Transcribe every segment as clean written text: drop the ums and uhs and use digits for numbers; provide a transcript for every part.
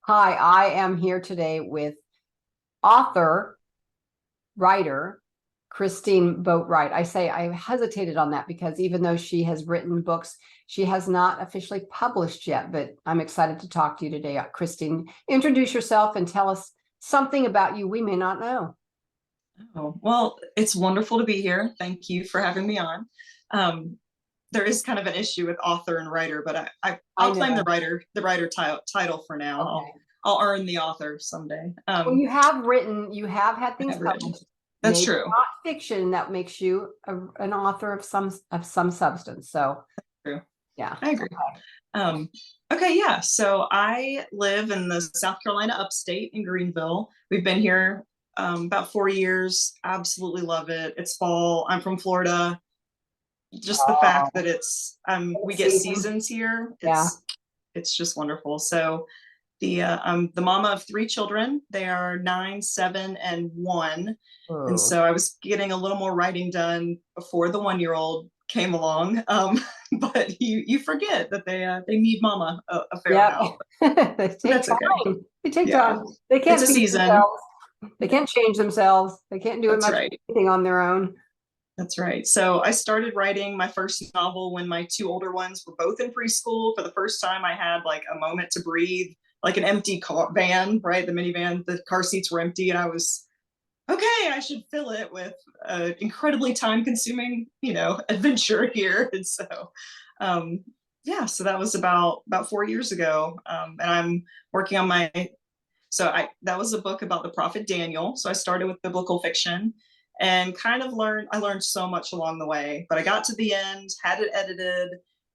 Hi, I am here today with author, writer, Christine Boatwright. I hesitated on that because even though she has written books, she has not officially published yet. But I'm excited to talk to you today, Christine. Introduce yourself and tell us something about you we may not know. Oh, well, it's wonderful to be here. Thank you for having me on. Um, there is kind of an issue with author and writer, but I I'll claim know. the writer title for now. Okay. I'll earn the author someday. Well, you have had I things have written. published, That's maybe true. not fiction that makes you an author of some substance. So True. yeah. I agree. Um, okay, yeah. So I live in the South Carolina upstate in Greenville. We've been here about 4 years. Absolutely love it. It's fall. I'm from Florida. Just the fact Oh, that it's we get season. seasons here. Yeah. It's just wonderful. So I'm the mama of three children. They are 9, 7, and 1. And Oh. so I was getting a little more writing done before the 1-year-old came along. But you forget that they need mama a fair Yep. amount. They But take that's okay. time. They take Yeah, time. They it's can't a feed season. themselves. They can't change themselves. They can't do it That's much right. anything on their own. That's right. So I started writing my first novel when my two older ones were both in preschool. For the first time, I had like a moment to breathe, like an empty van, right? The minivan, the car seats were empty, and I was okay. I should fill it with incredibly time-consuming, adventure here. And so, um, yeah, so that was about 4 years ago, and I'm working on my so I that was a book about the prophet Daniel. So I started with biblical fiction and kind of I learned so much along the way, but I got to the end, had it edited,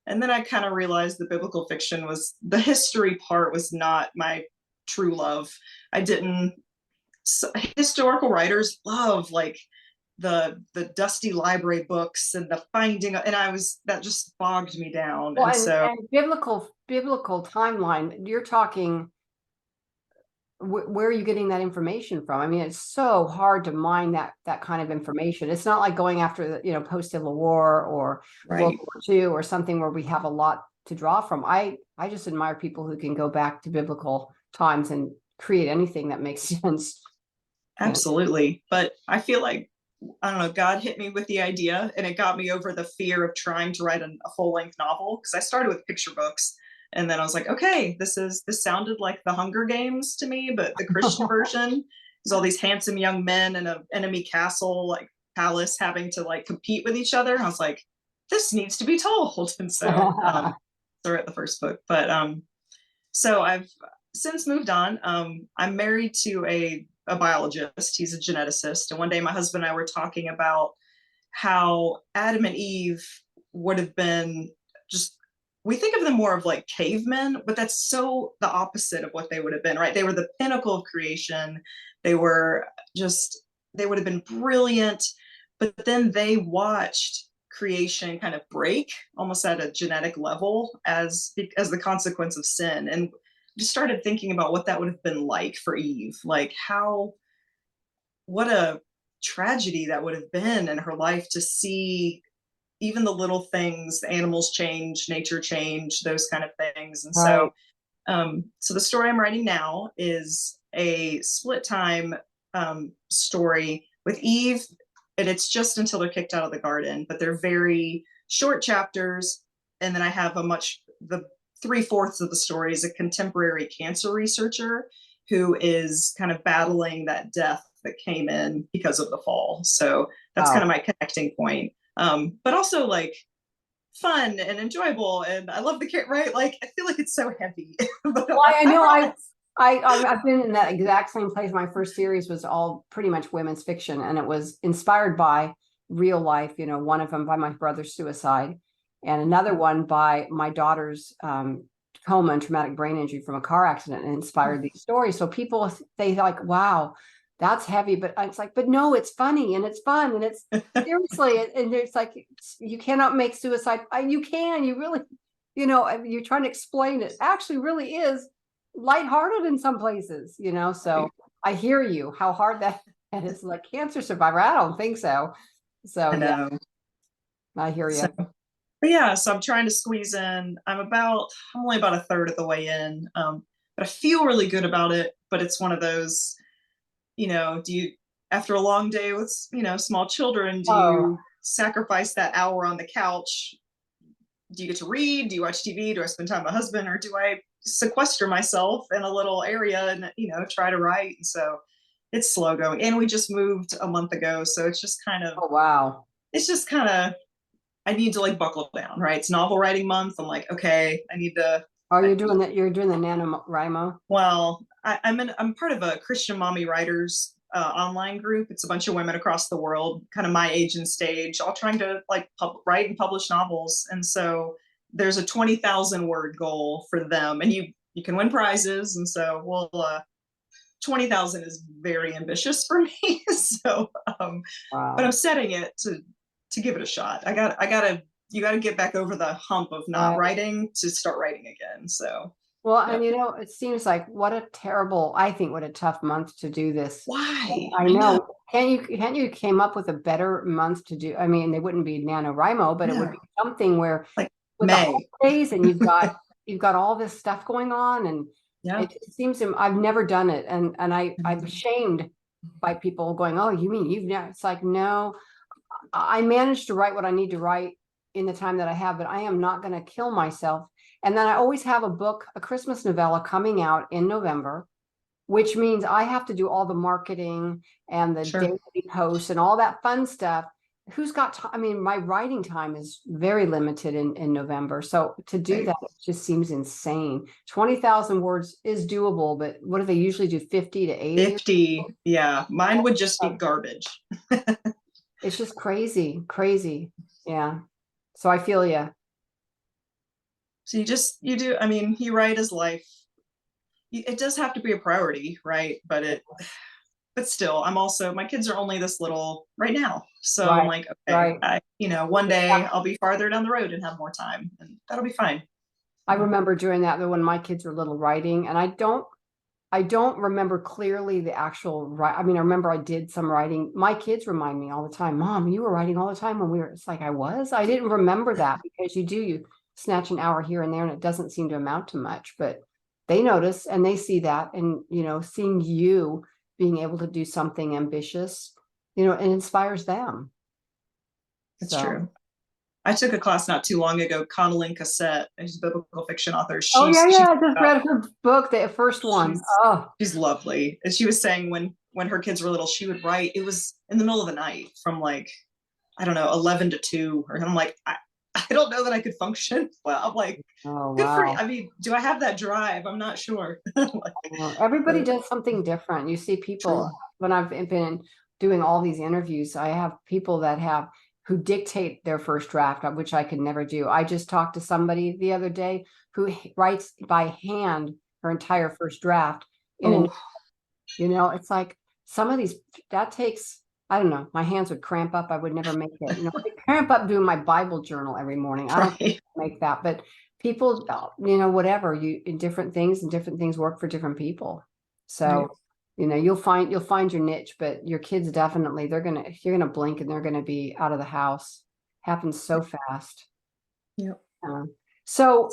and then I kind of realized the biblical fiction was the history part was not my true love. I didn't Historical writers love like the dusty library books and the finding, and I was that just bogged me down. Well, And so and biblical timeline. You're talking. Where are you getting that information from? I mean, it's so hard to mine that kind of information. It's not like going after the post Civil War or World right. War II or something where we have a lot to draw from. I just admire people who can go back to biblical times and create anything that makes sense. You know. Absolutely. But I feel like, I don't know, God hit me with the idea and it got me over the fear of trying to write a full length novel because I started with picture books. And then I was like, okay, this sounded like the Hunger Games to me, but the Christian version is all these handsome young men in an enemy castle, like palace, having to like compete with each other. And I was like, this needs to be told. And so I read the first book. But so I've since moved on. I'm married to a biologist. He's a geneticist. And one day my husband and I were talking about how Adam and Eve would have been just, we think of them more of like cavemen, but that's so the opposite of what they would have been, right? They were the pinnacle of creation. They were just, they would have been brilliant. But then they watched creation kind of break almost at a genetic level as the consequence of sin, and just started thinking about what that would have been like for Eve, like how what a tragedy that would have been in her life to see even the little things, the animals change, nature change, those kind of things. And Right. so the story I'm writing now is a split time story with Eve, and it's just until they're kicked out of the garden, but they're very short chapters. And then I have the 3/4 of the story is a contemporary cancer researcher who is kind of battling that death that came in because of the fall. So that's kind of Wow. my connecting point. But also like fun and enjoyable, and I love the kid, right? Like I feel like it's so heavy, but Well, I I know brought I've been in that exact same place. My first series was all pretty much women's fiction, and it was inspired by real life. One of them by my brother's suicide, and another one by my daughter's coma and traumatic brain injury from a car accident, and inspired these stories. So people they like, wow, that's heavy, but it's like, but no, it's funny and it's fun and it's seriously, and it's like you cannot make suicide. You can, you really, you're trying to explain it. Actually, really is lighthearted in some places. So I hear you, how hard that is. Like cancer survivor. I don't think so. So I yeah, know. I hear So you. but yeah, so I'm trying to squeeze in. I'm only about a third of the way in. but I feel really good about it. But it's one of those, do you, after a long day with, small children, do Oh, you sacrifice that hour on the couch? Do you get to read? Do you watch TV? Do I spend time with my husband, or do I sequester myself in a little area and, try to write? And so it's slow going. And we just moved a month ago. So oh, wow. it's just kind of, I need to like buckle down, right? It's novel writing month. I'm like, okay, I need to, Are you doing that? You're doing the NaNoWriMo? well, I'm part of a Christian mommy writers online group. It's a bunch of women across the world, kind of my age and stage, all trying to like write and publish novels. And so there's a 20,000 word goal for them, and you can win prizes. And so 20,000 is very ambitious for me. So, but I'm Wow. setting it to give it a shot. You got to get back over the hump of not Right. writing to start writing again. So, Well, yeah. and it seems like I think what a tough month to do this. Why? I I know. know. Can't you came up with a better month to do? I mean, they wouldn't be NaNoWriMo, but it would No, be something where like with the May. holidays and you've got all this stuff going on, and Yeah. it seems to I've never done it, and I'm Mhm. shamed by people going, "Oh, you mean you've never?" It's like, no, I managed to write what I need to write in the time that I have, but I am not going to kill myself. And then I always have a Christmas novella coming out in November, which means I have to do all the marketing and the Sure. daily posts and all that fun stuff. Who's got time? I mean, my writing time is very limited in November. So to do Right. that, it just seems insane. 20,000 words is doable, but what do they usually do? 50 to 80? 50. Yeah. Mine would just be Like, garbage. it's just crazy, crazy. Yeah. So I feel you. So you do, I mean, you write as life. It does have to be a priority, right? But still, my kids are only this little right now. So I'm Right, like, okay, right. one day Yeah. I'll be farther down the road and have more time, and that'll be fine. I remember doing that when my kids were little, writing, and I don't remember clearly the actual I mean, I remember I did some writing. My kids remind me all the time, Mom, you were writing all the time when we were, it's like I was. I didn't remember that because you snatch an hour here and there and it doesn't seem to amount to much, but they notice and they see that, and seeing you being able to do something ambitious, it inspires them. It's So, true. I took a class not too long ago, Connelly Cassette, who's a biblical fiction author. oh yeah, She's yeah, I just about read her book, the first one. she's Oh, she's lovely. And she was saying when her kids were little, she would write. It was in the middle of the night from like, I don't know, 11 to 2. Or I'm like, I don't know that I could function. Well, I'm like, oh good for you. wow. I mean, do I have that drive? I'm not sure. Like, Everybody but does something different. You see people true. when I've been doing all these interviews, I have people that have who dictate their first draft, which I could never do. I just talked to somebody the other day who writes by hand her entire first draft in a, Oh, it's like some of these that takes, I don't know, my hands would cramp up. I would never make it. I cramp up doing my Bible journal every morning. I don't right. make that, but people, whatever you in different things, and different things work for different people. Right. So, you'll find your niche, but your kids definitely, you're gonna blink and they're gonna be out of the house. Happens so fast. Yep. So,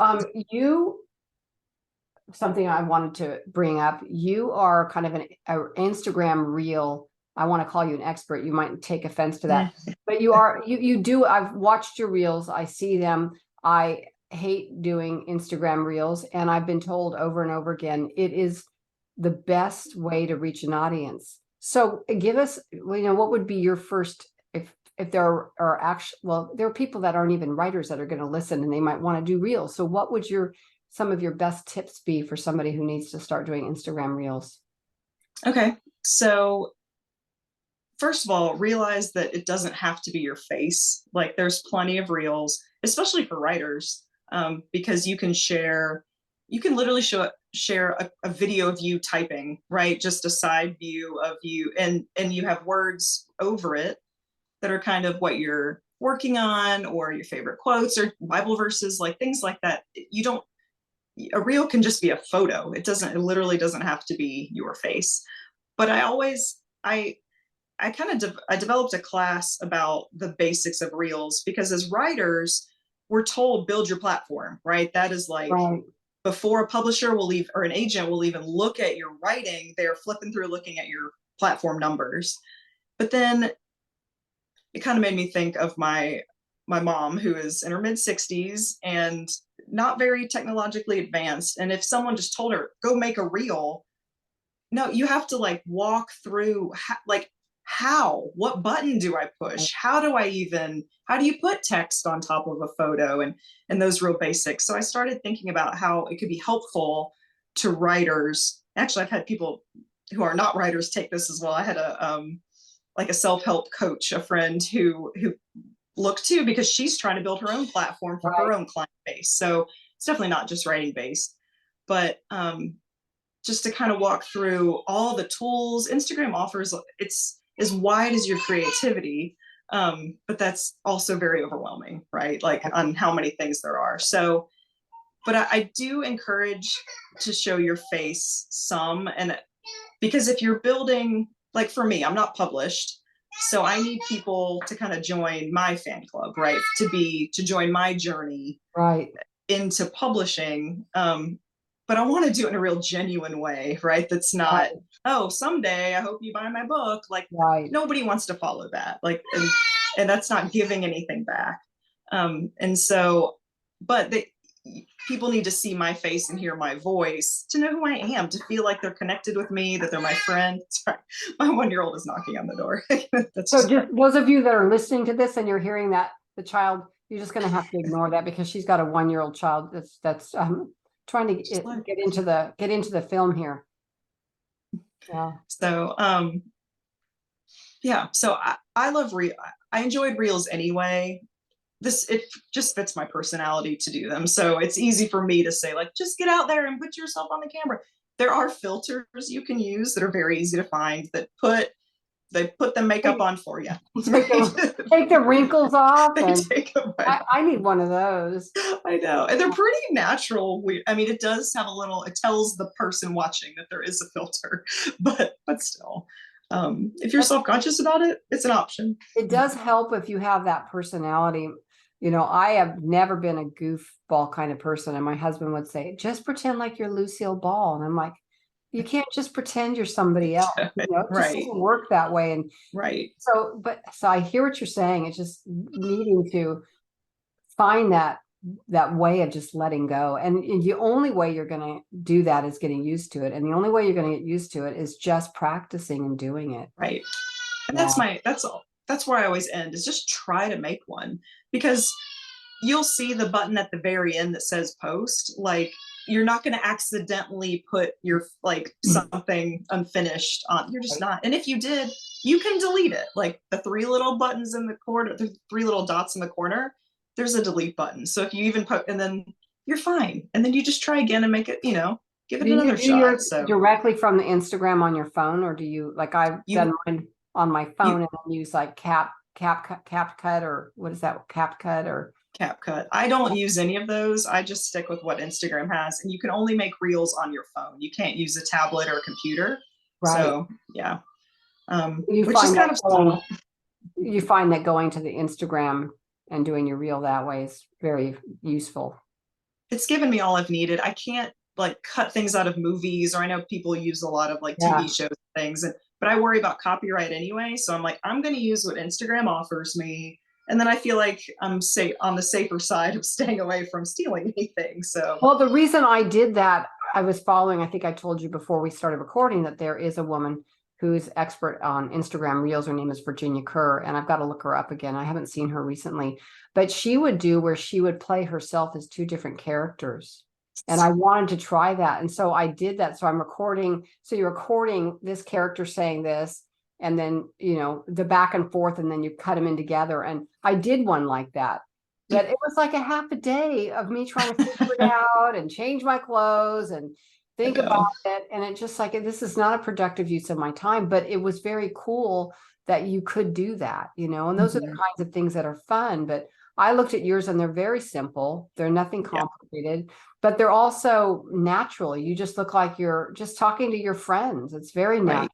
something I wanted to bring up. You are kind of an Instagram reel. I want to call you an expert. You might take offense to that, but you do. I've watched your reels. I see them. I hate doing Instagram reels, and I've been told over and over again it is the best way to reach an audience. So give us, what would be your first, if there are actually, well, there are people that aren't even writers that are going to listen and they might want to do reels. So what would some of your best tips be for somebody who needs to start doing Instagram reels? Okay. So first of all, realize that it doesn't have to be your face. Like there's plenty of reels, especially for writers, because you can literally share a video of you typing, right? Just a side view of you, and you have words over it that are kind of what you're working on, or your favorite quotes or Bible verses, like things like that. You don't A reel can just be a photo. It literally doesn't have to be your face. But I developed a class about the basics of reels, because as writers, we're told build your platform, right? That is like Right. before a publisher will leave, or an agent will even look at your writing, they're flipping through looking at your platform numbers. But then it kind of made me think of my mom, who is in her mid 60s and not very technologically advanced. And if someone just told her, go make a reel, no, you have to like walk through like what button do I push? How do you put text on top of a photo, and those real basics. So I started thinking about how it could be helpful to writers. Actually, I've had people who are not writers take this as well. I had a like a self-help coach, a friend who looked too, because she's trying to build her own platform for her own client base. So it's definitely not just writing based, but just to kind of walk through all the tools Instagram offers. It's as wide as your creativity, but that's also very overwhelming, right? Like on how many things there are. So, but I do encourage to show your face some, and because if you're building, like for me, I'm not published, so I need people to kind of join my fan club, right? To join my journey into publishing. But I want to do it in a real genuine way, right? That's not, oh, someday I hope you buy my book. Like nobody wants to follow that. Like, and that's not giving anything back. And so, but people need to see my face and hear my voice to know who I am, to feel like they're connected with me, that they're my friend. Sorry, my 1-year-old is knocking on the door. So just those of you that are listening to this and you're hearing that the child, you're just going to have to ignore that, because she's got a 1-year-old child that's trying to get into the film here. Yeah. So yeah, so I love I enjoyed reels anyway. It just fits my personality to do them. So it's easy for me to say, like, just get out there and put yourself on the camera. There are filters you can use that are very easy to find that put the makeup on for you. Take the wrinkles off. I need one of those. I know. And they're pretty natural. I mean, it does have it tells the person watching that there is a filter, but still. If you're self-conscious about it, it's an option. It does help if you have that personality. You know, I have never been a goofball kind of person. And my husband would say, just pretend like you're Lucille Ball. And I'm like, you can't just pretend you're somebody else. You know, it just doesn't work that way. And so I hear what you're saying. It's just needing to find that way of just letting go. And the only way you're going to do that is getting used to it. And the only way you're going to get used to it is just practicing and doing it. Right. And that's where I always end, is just try to make one, because you'll see the button at the very end that says post. Like, you're not going to accidentally put your like something unfinished on. You're just not. And if you did, you can delete it. Like the 3 little buttons in the corner, the 3 little dots in the corner, there's a delete button. So if you even put, and then you're fine. And then you just try again and make it, give it another shot. So directly from the Instagram on your phone, or do you, like I've done mine on my phone and then use like CapCut, or what is that? CapCut or CapCut. I don't use any of those. I just stick with what Instagram has, and you can only make reels on your phone. You can't use a tablet or a computer. So yeah. Which is kind of small. You find that going to the Instagram and doing your reel that way is very useful. It's given me all I've needed. I can't like cut things out of movies, or I know people use a lot of like TV shows and things, but I worry about copyright anyway. So I'm like, I'm going to use what Instagram offers me. And then I feel like I'm on the safer side of staying away from stealing anything. So, well, the reason I did that, I was following, I think I told you before we started recording, that there is a woman who's expert on Instagram reels. Her name is Virginia Kerr, and I've got to look her up again. I haven't seen her recently, but she would do where she would play herself as 2 different characters. And I wanted to try that. And so I did that. So I'm recording. So you're recording this character saying this, and then, the back and forth, and then you cut them in together. And I did one like that. But it was like a half a day of me trying to figure it out and change my clothes and think about it. And it just like, this is not a productive use of my time, but it was very cool that you could do that, and those are the kinds of things that are fun. But I looked at yours and they're very simple. They're nothing complicated, but they're also natural. You just look like you're just talking to your friends. It's very natural.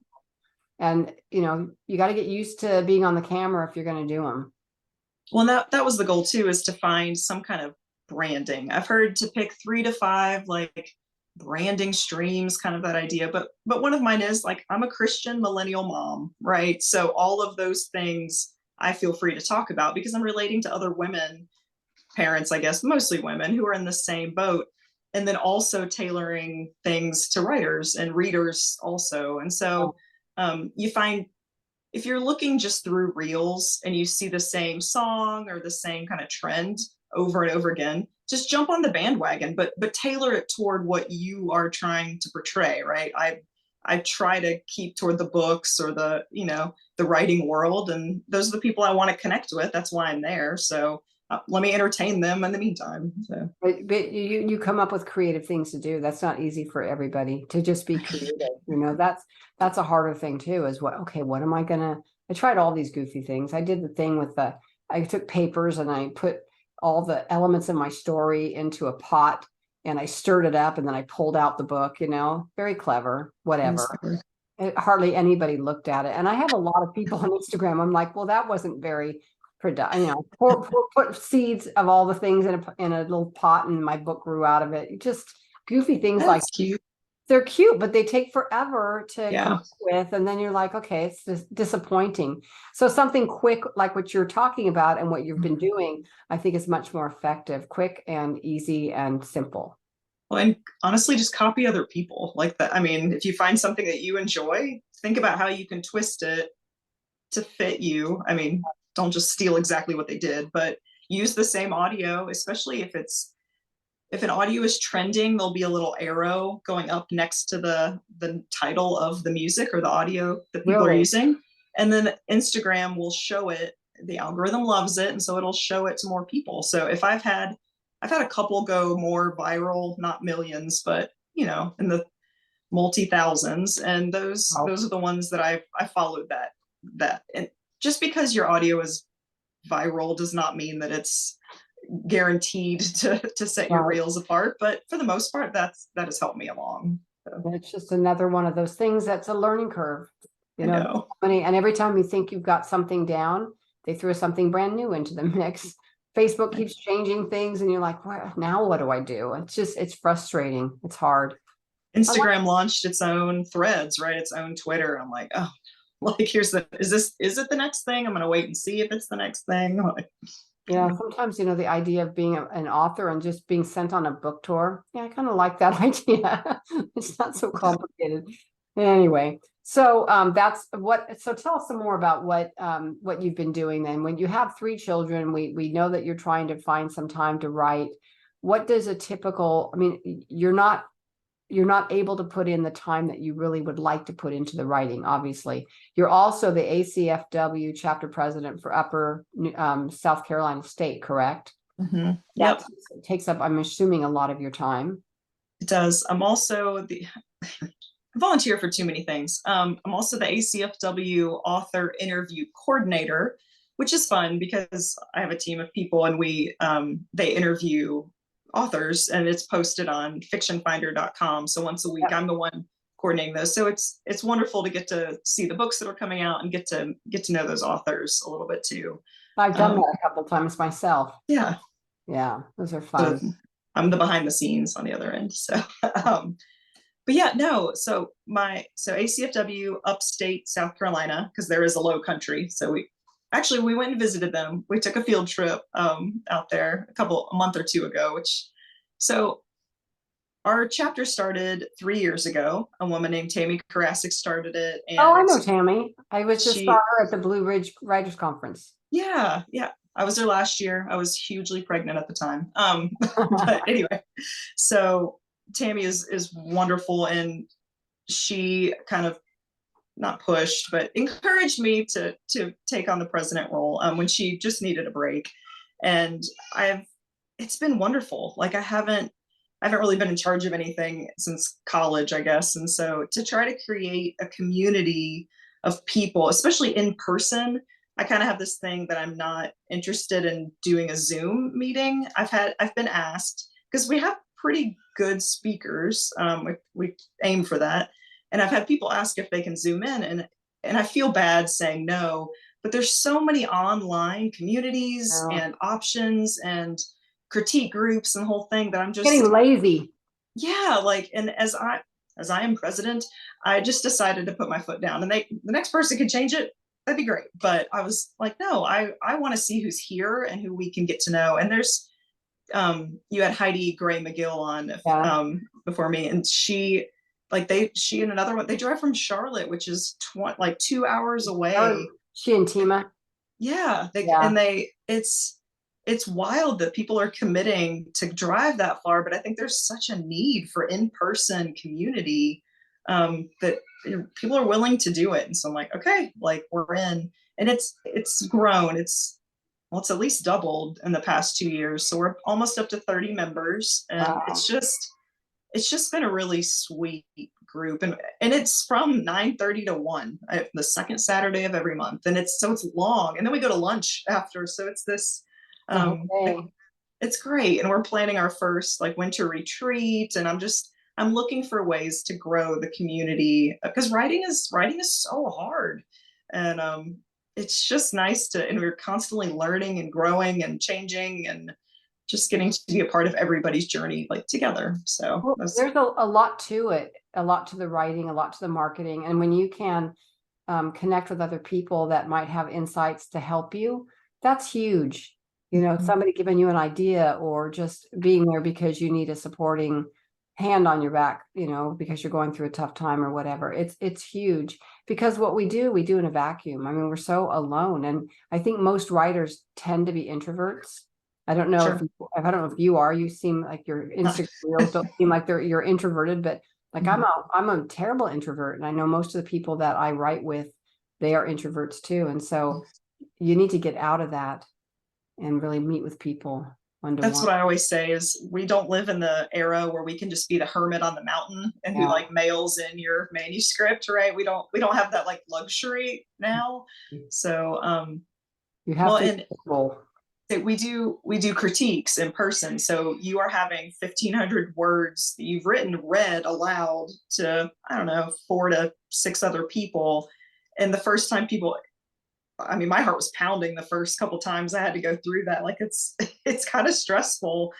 And, you got to get used to being on the camera if you're going to do them. Well, that was the goal too, is to find some kind of branding. I've heard to pick 3 to 5 like branding streams, kind of that idea. But one of mine is like, I'm a Christian millennial mom, right? So all of those things I feel free to talk about because I'm relating to other women, parents, I guess, mostly women who are in the same boat. And then also tailoring things to writers and readers also. And so you find if you're looking just through reels and you see the same song or the same kind of trend over and over again, just jump on the bandwagon, but tailor it toward what you are trying to portray, right? I try to keep toward the books or the, the writing world, and those are the people I want to connect with. That's why I'm there. So let me entertain them in the meantime. So. But you come up with creative things to do. That's not easy for everybody to just be creative. That's a harder thing too, is what am I gonna, I tried all these goofy things. I did the thing with I took papers and I put all the elements in my story into a pot and I stirred it up and then I pulled out the book, very clever, whatever. Hardly anybody looked at it. And I have a lot of people on Instagram. I'm like, well, that wasn't very productive. Put seeds of all the things in a little pot and my book grew out of it. Just goofy things. That's like cute. They're cute, but they take forever to come up with. And then you're like, okay, it's just disappointing. So something quick, like what you're talking about and what you've been doing, I think is much more effective, quick and easy and simple. Well, and honestly, just copy other people like that. I mean, if you find something that you enjoy, think about how you can twist it to fit you. I mean, don't just steal exactly what they did, but use the same audio, especially if an audio is trending, there'll be a little arrow going up next to the title of the music or the audio that people are using. And then Instagram will show it. The algorithm loves it. And so it'll show it to more people. So if I've had a couple go more viral, not millions, but in the multi-thousands. And those are the ones that I followed that. And just because your audio is viral does not mean that it's guaranteed to set your reels apart, but for the most part that has helped me along. So. It's just another one of those things that's a learning curve, and every time you think you've got something down, they throw something brand new into the mix. Facebook keeps changing things and you're like, well, now what do I do? It's frustrating. It's hard. Instagram launched its own threads, right? Its own Twitter. I'm like, oh, like is it the next thing? I'm gonna wait and see if it's the next thing. Yeah, sometimes, the idea of being an author and just being sent on a book tour. Yeah, I kind of like that idea. It's not so complicated. Anyway, so so tell us some more about what you've been doing then. When you have 3 children, we know that you're trying to find some time to write. What does you're not able to put in the time that you really would like to put into the writing, obviously. You're also the ACFW chapter president for Upper South Carolina State, correct? Mm-hmm. Yep. That takes up, I'm assuming, a lot of your time. It does. I'm also I volunteer for too many things. I'm also the ACFW author interview coordinator, which is fun because I have a team of people and they interview authors and it's posted on fictionfinder.com. So once a week, I'm the one coordinating those. So it's wonderful to get to see the books that are coming out and get to know those authors a little bit too. I've done that a couple of times myself. Yeah. Those are fun. So I'm the behind the scenes on the other end. So, but yeah, no. So ACFW upstate South Carolina, because there is a low country. So we went and visited them. We took a field trip out there a month or 2 ago, so our chapter started 3 years ago. A woman named Tammy Karasik started it. And I know Tammy. I saw her at the Blue Ridge Writers Conference. Yeah. I was there last year. I was hugely pregnant at the time. But anyway, so Tammy is wonderful. And she kind of not pushed, but encouraged me to take on the president role when she just needed a break. And it's been wonderful. Like I haven't really been in charge of anything since college, I guess. And so to try to create a community of people, especially in person, I kind of have this thing that I'm not interested in doing a Zoom meeting. I've been asked, because we have pretty good speakers. We aim for that. And I've had people ask if they can Zoom in, and I feel bad saying no, but there's so many online communities and options, and critique groups and the whole thing that I'm Getting just, lazy. yeah, like, and as I am president, I just decided to put my foot down, and the next person could change it. That'd be great. But I was like, no, I want to see who's here and who we can get to know. And there's you had Heidi Gray McGill on Yeah. before me, and she and another one, they drive from Charlotte, which is like 2 hours Or away. she and Tima. Yeah, Yeah. it's wild that people are committing to drive that far, but I think there's such a need for in-person community, that people are willing to do it. And so I'm like, okay, like we're in, and it's grown. Well, it's at least doubled in the past 2 years. So we're almost up to 30 members, and Wow. it's just been a really sweet group, and it's from 9:30 to 1, the second Saturday of every month, and it's long, and then we go to lunch after, so it's this, The whole um day. it's great. And we're planning our first like winter retreat, and I'm looking for ways to grow the community, because writing is so hard. And it's just nice and we're constantly learning and growing and changing, and just getting to be a part of everybody's journey like together. So Well, there's a lot to it, a lot to the writing, a lot to the marketing. And when you can connect with other people that might have insights to help you, that's huge. You know, somebody giving you an idea, or just being there because you need a supporting hand on your back, you know, because you're going through a tough time or whatever. It's huge, because what we do in a vacuum. I mean, we're so alone. And I think most writers tend to be introverts. I don't know sure. I don't know if you are. You seem like your Instagram reels don't seem like you're introverted, but like I'm a terrible introvert, and I know most of the people that I write with, they are introverts too. And so you need to get out of that and really meet with people one to That's one. what I always say, is we don't live in the era where we can just be the hermit on the mountain and who Yeah. like mails in your manuscript, right? We don't have that like luxury now. So You have well, to be and comfortable. we do critiques in person. So you are having 1,500 words that you've read aloud to, I don't know, 4 to 6 other people. And the first time people, I mean, my heart was pounding the first couple times I had to go through that. Like it's kind of stressful,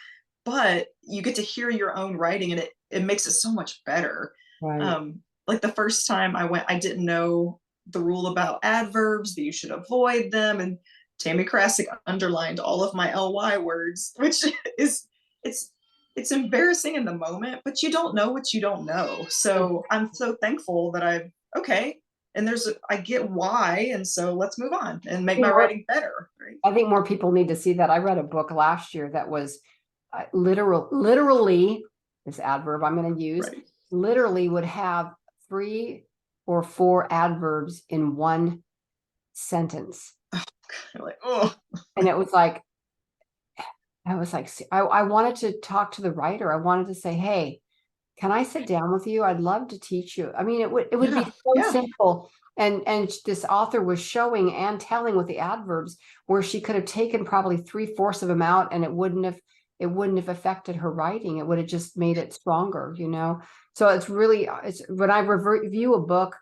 but you get to hear your own writing, and it makes it so much better. Right. Like the first time I went, I didn't know the rule about adverbs, that you should avoid them, and Tammy Krasick underlined all of my ly words, which is it's it's embarrassing in the moment, but you don't know what you don't know. So I'm so thankful that okay, and I get why, and so let's move on and make my writing better, right? I think more people need to see that. I read a book last year that was literally, this adverb I'm going to use, Right. literally would have 3 or 4 adverbs in one sentence. Like, oh, And it was like, I wanted to talk to the writer. I wanted to say, hey, can I sit down with you? I'd love to teach you. I mean, it would be yeah, so yeah. simple. And this author was showing and telling with the adverbs, where she could have taken probably 3/4 of them out, and it wouldn't have affected her writing. It would have just made it stronger, you know? So it's when I review a book,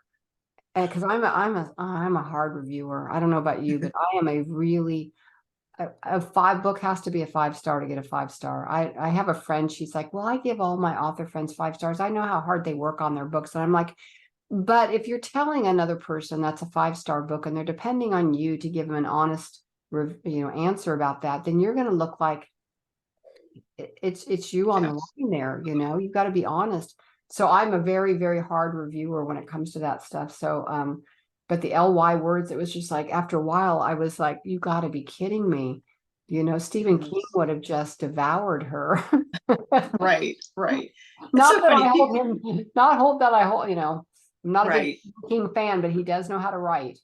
because I'm a hard reviewer. I don't know about you, but I am a 5 book has to be a 5-star to get a 5-star. I have a friend, she's like, well, I give all my author friends 5 stars. I know how hard they work on their books. And I'm like, but if you're telling another person that's a 5-star book, and they're depending on you to give them an honest, answer about that, then you're going to look like it's you on the line there. You know, you've got to be honest. So I'm a very, very hard reviewer when it comes to that stuff. So, but the ly words, it was just like, after a while, I was like, you got to be kidding me. You know, Stephen King would have just devoured her. Right. It's Not so that funny. I hold him, not hold that I hold, I'm not a big Right. King fan, but he does know how to write.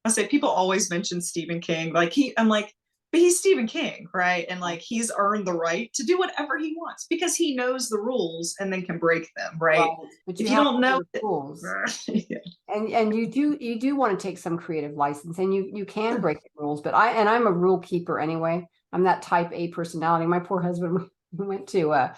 I say people always mention Stephen King. I'm like, but he's Stephen King, right? And like he's earned the right to do whatever he wants because he knows the rules and then can break them, right? Right. But you If you have don't to know know the rules. yeah. And you do want to take some creative license, and you can break the rules, but I'm a rule keeper anyway. I'm that type A personality. My poor husband, we went to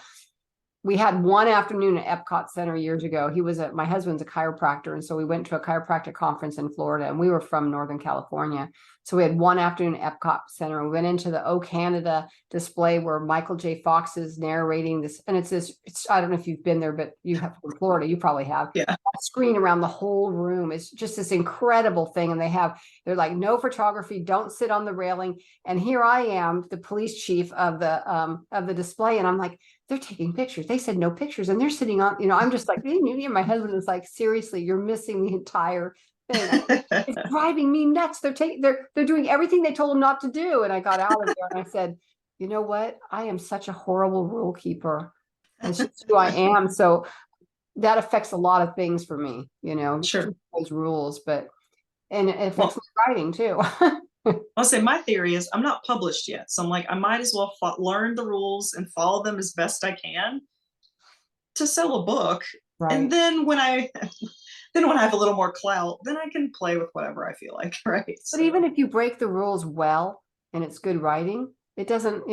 we had one afternoon at Epcot Center years ago. My husband's a chiropractor. And so we went to a chiropractic conference in Florida, and we were from Northern California. So we had one afternoon at Epcot Center, and we went into the O Canada display where Michael J. Fox is narrating this. And I don't know if you've been there, but you have from Florida, you probably have. Yeah. A screen around the whole room. It's just this incredible thing. And they're like, no photography, don't sit on the railing. And here I am, the police chief of the display. And I'm like, they're taking pictures. They said no pictures, and they're sitting on, I'm just like, my husband is like, seriously, you're missing the entire thing. It's driving me nuts. They're doing everything they told them not to do. And I got out of there and I said, you know what? I am such a horrible rule keeper. It's just who I am. So that affects a lot of things for me, Sure. those rules, and it affects my writing too. I'll say my theory is I'm not published yet. So I'm like, I might as well learn the rules and follow them as best I can to sell a book. Right. And then when I have a little more clout, then I can play with whatever I feel like, right? But So, even if you break the rules well and it's good writing, it doesn't,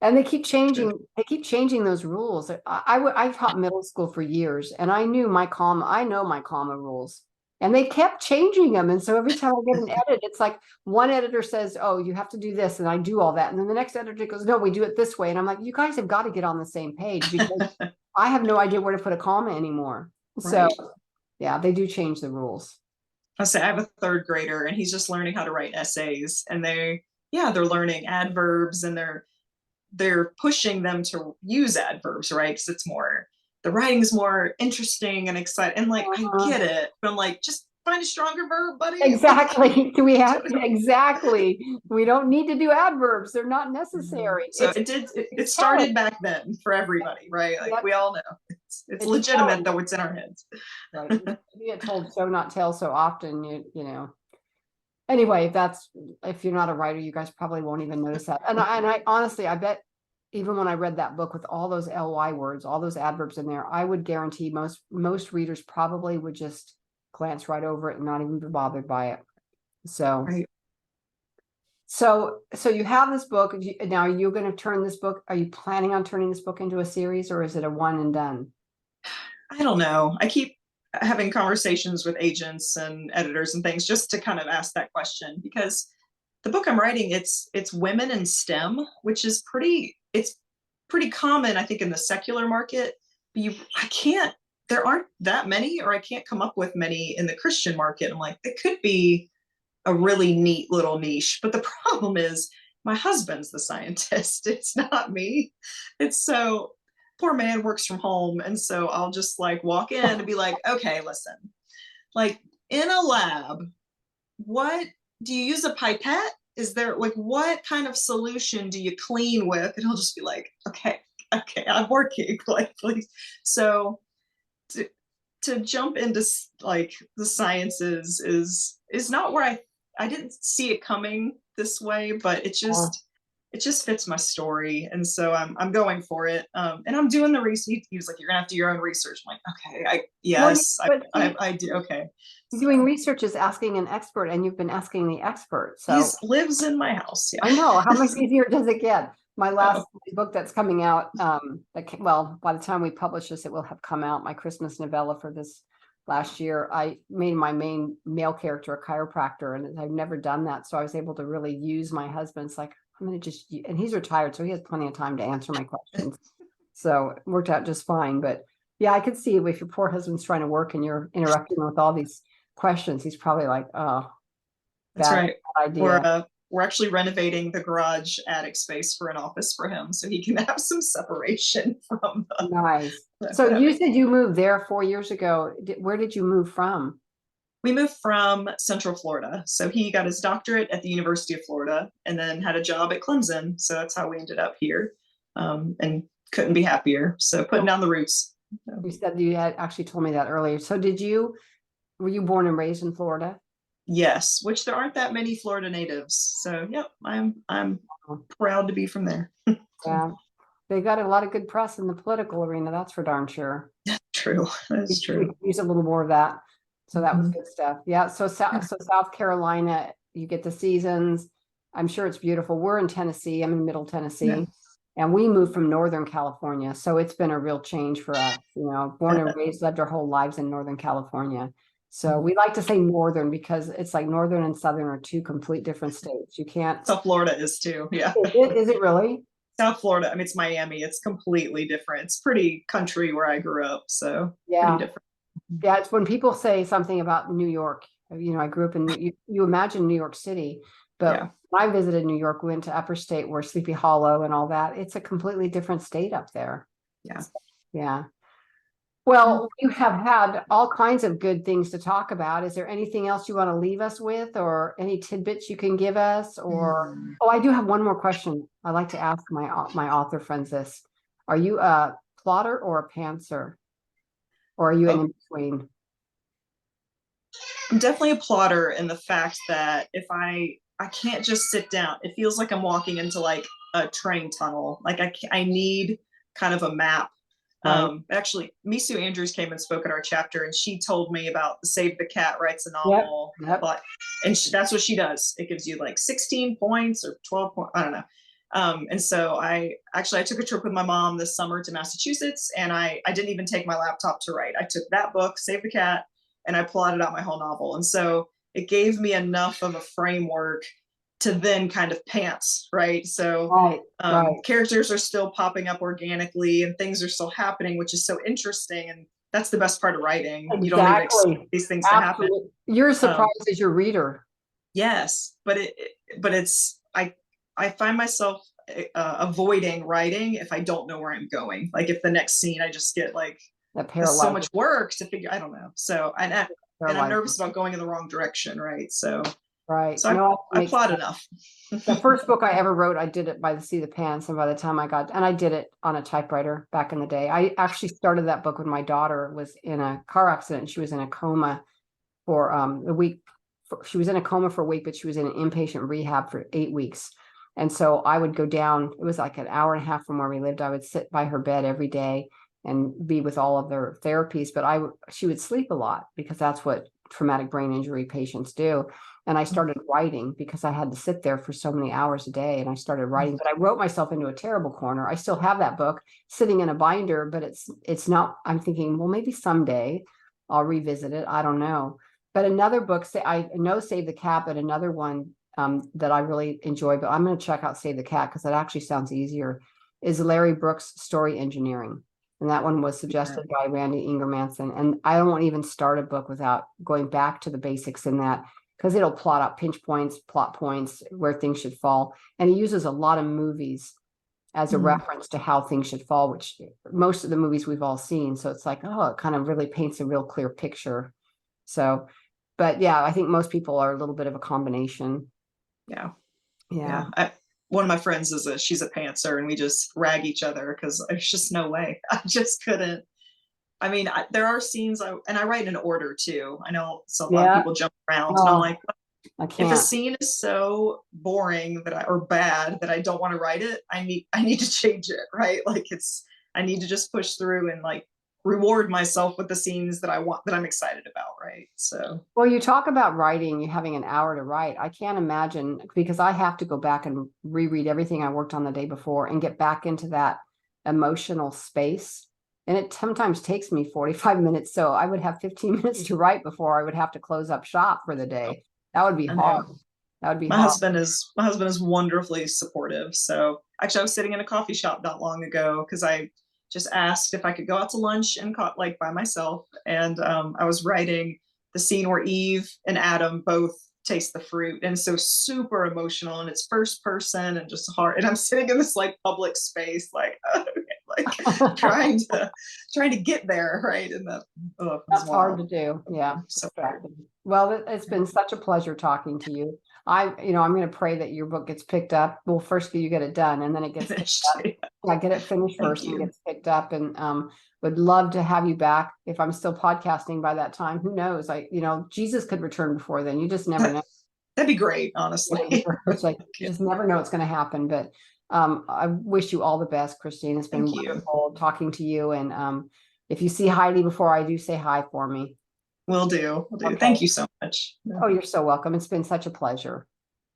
and they keep changing. They keep changing those rules. I taught middle school for years, and I know my comma rules, and they kept changing them. And so every time I get an edit, it's like one editor says, "Oh, you have to do this," and I do all that, and then the next editor goes, "No, we do it this way." And I'm like, "You guys have got to get on the same page, because I have no idea where to put a comma anymore." right. So, yeah, they do change the rules. I'll say I have a third grader, and he's just learning how to write essays, and they're learning adverbs, and they're pushing them to use adverbs, right? Because the writing's more interesting and exciting. And like, I get it, but I'm like, just find a stronger verb, buddy. Exactly. Do we have exactly? We don't need to do adverbs. They're not necessary. So it started back then for everybody, right? Like, we all know it's legitimate, though it's in our heads. Right. You get told show, not tell so often, Anyway, if you're not a writer, you guys probably won't even notice that. And I honestly, I bet even when I read that book with all those ly words, all those adverbs in there, I would guarantee most readers probably would just glance right over it and not even be bothered by it. So, right. So you have this book. Now you're going to turn this book. Are you planning on turning this book into a series, or is it a one and done? I don't know. I keep having conversations with agents and editors and things just to kind of ask that question, because the book I'm writing, it's women in STEM, which is pretty common, I think, in the secular market. There aren't that many, or I can't come up with many in the Christian market. I'm like, it could be a really neat little niche, but the problem is my husband's the scientist. It's not me. It's so poor man works from home. And so I'll just like walk in and be like, okay, listen, like in a lab, what do you use? A pipette? Is there like, what kind of solution do you clean with? And he'll just be like, okay, I'm working, like, please. So to jump into like the sciences is not where I didn't see it coming this way, but it just fits my story. And so I'm going for it. And I'm doing the research. He was like, you're gonna have to do your own research. I'm like, okay, I do. Okay. Doing research is asking an expert, and you've been asking the expert. So he lives in my house. Yeah. I know. How much easier does it get? My last book that's coming out, by the time we publish this, it will have come out. My Christmas novella for this last year, I made my main male character a chiropractor, and I've never done that. So I was able to really use my husband's like, I'm going to and he's retired, so he has plenty of time to answer my questions. So it worked out just fine. But yeah, I could see if your poor husband's trying to work and you're interrupting with all these questions, he's probably like, oh, that's right. Bad idea. We're actually renovating the garage attic space for an office for him, so he can have some separation from the. Nice. So you said you moved there 4 years ago. Where did you move from? We moved from Central Florida. So he got his doctorate at the University of Florida and then had a job at Clemson. So that's how we ended up here, and couldn't be happier. So putting down the roots. You said you had actually told me that earlier. So were you born and raised in Florida? Yes, which there aren't that many Florida natives. So yep, I'm proud to be from there. Yeah, they got a lot of good press in the political arena. That's for darn sure. True. That's true. We could use a little more of that. So that was good stuff. Yeah. So South Carolina, you get the seasons. I'm sure it's beautiful. We're in Tennessee. I'm in Middle Tennessee. And we moved from Northern California. So it's been a real change for us, born and raised, lived our whole lives in Northern California. So we like to say Northern because it's like Northern and Southern are two complete different states. You can't. South Florida is too. Yeah. Is it really? South Florida. I mean, it's Miami. It's completely different. It's pretty country where I grew up. So Yeah. pretty different. Yeah. It's when people say something about New York, I grew up in, you imagine New York City, but Yeah. when I visited New York, we went to Upper State where Sleepy Hollow and all that. It's a completely different state up there. Yeah. Yeah. Well, you have had all kinds of good things to talk about. Is there anything else you want to leave us with, or any tidbits you can give us? Or, oh, I do have one more question. I like to ask my author friends this. Are you a plotter or a pantser? Or are you in between? I'm definitely a plotter in the fact that if I can't just sit down, it feels like I'm walking into like a train tunnel. Like I need kind of a map. Right. Actually, Misu Andrews came and spoke at our chapter, and she told me about the Save the Cat writes a Yep. novel, Yep. and that's what she does. It gives you like 16 points or 12 points. I don't know. And so I took a trip with my mom this summer to Massachusetts, and I didn't even take my laptop to write. I took that book, Save the Cat, and I plotted out my whole novel. And so it gave me enough of a framework to then kind of pants, right? So right. Characters are still popping up organically and things are still happening, which is so interesting. And that's the best part of writing. Exactly. You don't need to expect these things to happen. You're as surprised as your reader. Yes, but it's I find myself avoiding writing if I don't know where I'm going. Like if the next scene I just get like so much work to figure. I don't know. So and I'm nervous about going in the wrong direction, right? So right. So I plot enough. The first book I ever wrote, I did it by the seat of the pants, and by the time I did it on a typewriter back in the day. I actually started that book when my daughter was in a car accident. She was in a coma for a week. She was in a coma for a week, but she was in an inpatient rehab for 8 weeks. And so I would go down, it was like an hour and a half from where we lived. I would sit by her bed every day and be with all of their therapies, but she would sleep a lot because that's what traumatic brain injury patients do. And I started writing because I had to sit there for so many hours a day, and I started writing, but I wrote myself into a terrible corner. I still have that book sitting in a binder, but it's not, I'm thinking, well, maybe someday I'll revisit it. I don't know. But another book, I know Save the Cat, but another one that I really enjoy, but I'm going to check out Save the Cat because that actually sounds easier, is Larry Brooks' Story Engineering. And that one was suggested by Randy Ingermanson. And I won't even start a book without going back to the basics in that, because it'll plot out pinch points, plot points, where things should fall. And he uses a lot of movies as a reference to how things should fall, which most of the movies we've all seen. So it's like, oh, it kind of really paints a real clear picture. So, but yeah, I think most people are a little bit of a combination. Yeah. Yeah. One of my friends she's a pantser, and we just rag each other because there's just no way. I just couldn't. I mean, there are scenes, and I write in order too. I know a lot of people jump around, and I'm like, if a scene is so boring or bad that I don't want to write it, I need to change it, right? Like I need to just push through and like reward myself with the scenes that I'm excited about, right? So well, you talk about writing, you having an hour to write. I can't imagine, because I have to go back and reread everything I worked on the day before and get back into that emotional space. And it sometimes takes me 45 minutes. So I would have 15 minutes to write before I would have to close up shop for the day. That would be hard. That would be my husband is wonderfully supportive. So actually I was sitting in a coffee shop not long ago because I just asked if I could go out to lunch and like by myself. And I was writing the scene where Eve and Adam both taste the fruit, and so super emotional, and it's first person and just hard. And I'm sitting in this like public space, like trying to get there, right? And that's hard to do. Yeah. So well, it's been such a pleasure talking to you. I'm going to pray that your book gets picked up. Well, first you get it done, and then it gets picked up. Yeah, get it finished first and gets picked up. And would love to have you back if I'm still podcasting by that time. Who knows? Jesus could return before then. You just never know. That'd be great, honestly. It's like you just never know what's going to happen. But I wish you all the best, Christine. It's been wonderful talking to you. And if you see Heidi before I do, say hi for me. Will do. Okay. Thank you so much. Oh, you're so welcome. It's been such a pleasure.